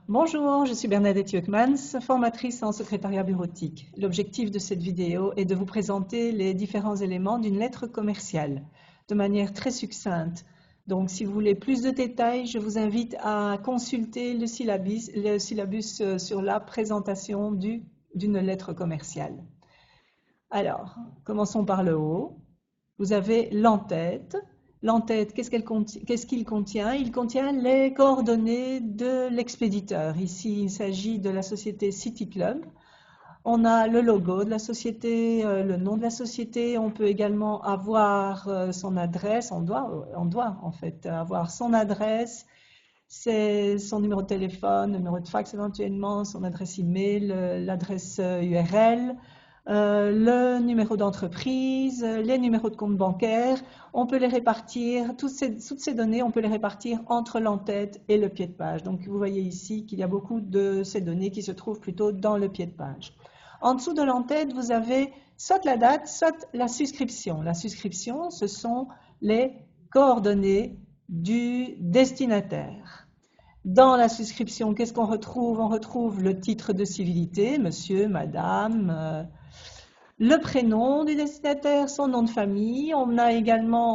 Bonjour, je suis Bernadette Jökmans, formatrice en secrétariat bureautique. L'objectif de cette vidéo est de vous présenter les différents éléments d'une lettre commerciale de manière très succincte. Donc, si vous voulez plus de détails, je vous invite à consulter le syllabus sur la présentation d'une lettre commerciale. Alors, commençons par le haut. Vous avez l'entête. L'entête, qu'est-ce qu'il contient? Il contient les coordonnées de l'expéditeur. Ici, il s'agit de la société City Club. On a le logo de la société, le nom de la société. On peut également avoir son adresse. On doit en fait avoir son adresse, son numéro de téléphone, le numéro de fax éventuellement, son adresse email, l'adresse URL. Le numéro d'entreprise, les numéros de compte bancaire, on peut les répartir, toutes ces données, on peut les répartir entre l'entête et le pied de page. Donc vous voyez ici qu'il y a beaucoup de ces données qui se trouvent plutôt dans le pied de page. En dessous de l'entête, vous avez soit la date, soit la souscription. La souscription, ce sont les coordonnées du destinataire. Dans la souscription, qu'est-ce qu'on retrouve? On retrouve le titre de civilité, monsieur, madame, le prénom du destinataire, son nom de famille. On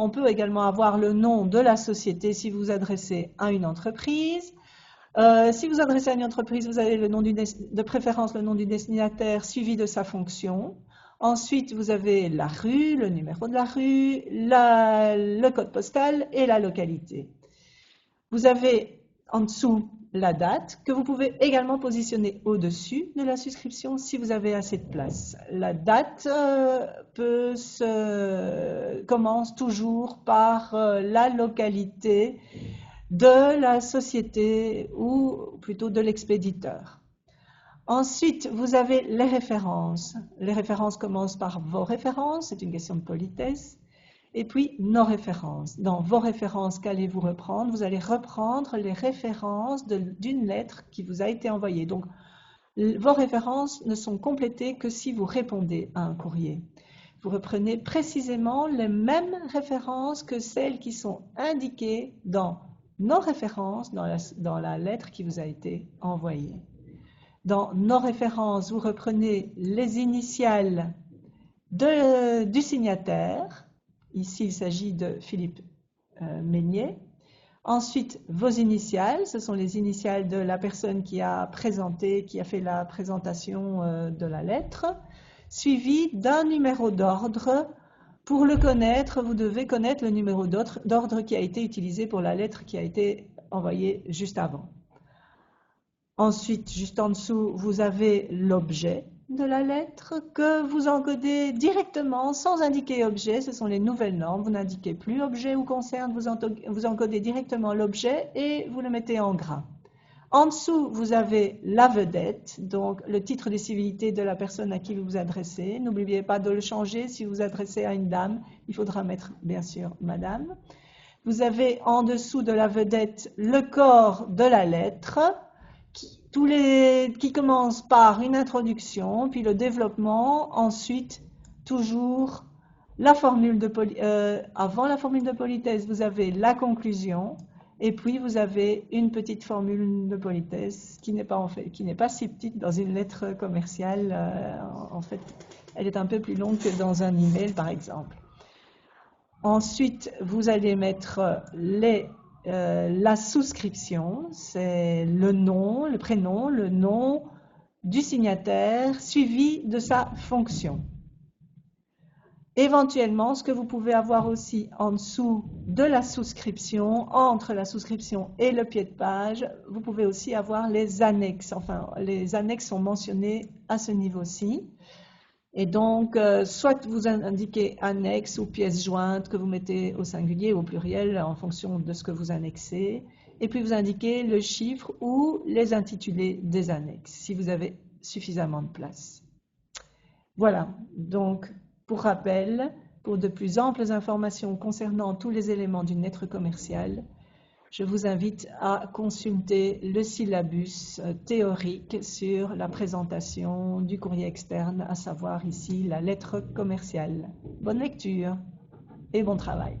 peut également avoir le nom de la société si vous vous adressez à une entreprise. Si vous vous adressez à une entreprise, vous avez de préférence le nom du destinataire suivi de sa fonction. Ensuite, vous avez la rue, le numéro de la rue, le code postal et la localité. Vous avez en dessous la date que vous pouvez également positionner au-dessus de la souscription si vous avez assez de place. La date commence toujours par la localité de la société ou plutôt de l'expéditeur. Ensuite, vous avez les références. Les références commencent par vos références, c'est une question de politesse. Et puis, nos références. Dans vos références, qu'allez-vous reprendre? Vous allez reprendre les références d'une lettre qui vous a été envoyée. Donc, vos références ne sont complétées que si vous répondez à un courrier. Vous reprenez précisément les mêmes références que celles qui sont indiquées dans nos références, dans la lettre qui vous a été envoyée. Dans nos références, vous reprenez les initiales du signataire. Ici, il s'agit de Philippe Meignet. Ensuite, vos initiales, ce sont les initiales de la personne qui a fait la présentation de la lettre, suivi d'un numéro d'ordre. Pour le connaître, vous devez connaître le numéro d'ordre qui a été utilisé pour la lettre qui a été envoyée juste avant. Ensuite, juste en dessous, vous avez l'objet de la lettre que vous encodez directement sans indiquer objet. Ce sont les nouvelles normes. Vous n'indiquez plus objet ou concerne, vous encodez directement l'objet et vous le mettez en gras. En dessous, vous avez la vedette, donc le titre de civilité de la personne à qui vous vous adressez. N'oubliez pas de le changer. Si vous vous adressez à une dame, il faudra mettre bien sûr madame. Vous avez en dessous de la vedette le corps de la lettre, qui commence par une introduction, puis le développement, ensuite toujours la formule avant la formule de politesse, vous avez la conclusion, et puis vous avez une petite formule de politesse qui n'est pas si petite dans une lettre commerciale. En fait, elle est un peu plus longue que dans un email, par exemple. Ensuite, vous allez mettre la souscription, c'est le prénom, le nom du signataire, suivi de sa fonction. Éventuellement, ce que vous pouvez avoir aussi en dessous de la souscription, entre la souscription et le pied de page, vous pouvez aussi avoir les annexes. Enfin, les annexes sont mentionnées à ce niveau-ci. Et donc, soit vous indiquez annexe ou pièce jointe que vous mettez au singulier ou au pluriel en fonction de ce que vous annexez. Et puis, vous indiquez le chiffre ou les intitulés des annexes, si vous avez suffisamment de place. Voilà, donc, pour rappel, pour de plus amples informations concernant tous les éléments d'une lettre commerciale, je vous invite à consulter le syllabus théorique sur la présentation du courrier externe, à savoir ici la lettre commerciale. Bonne lecture et bon travail.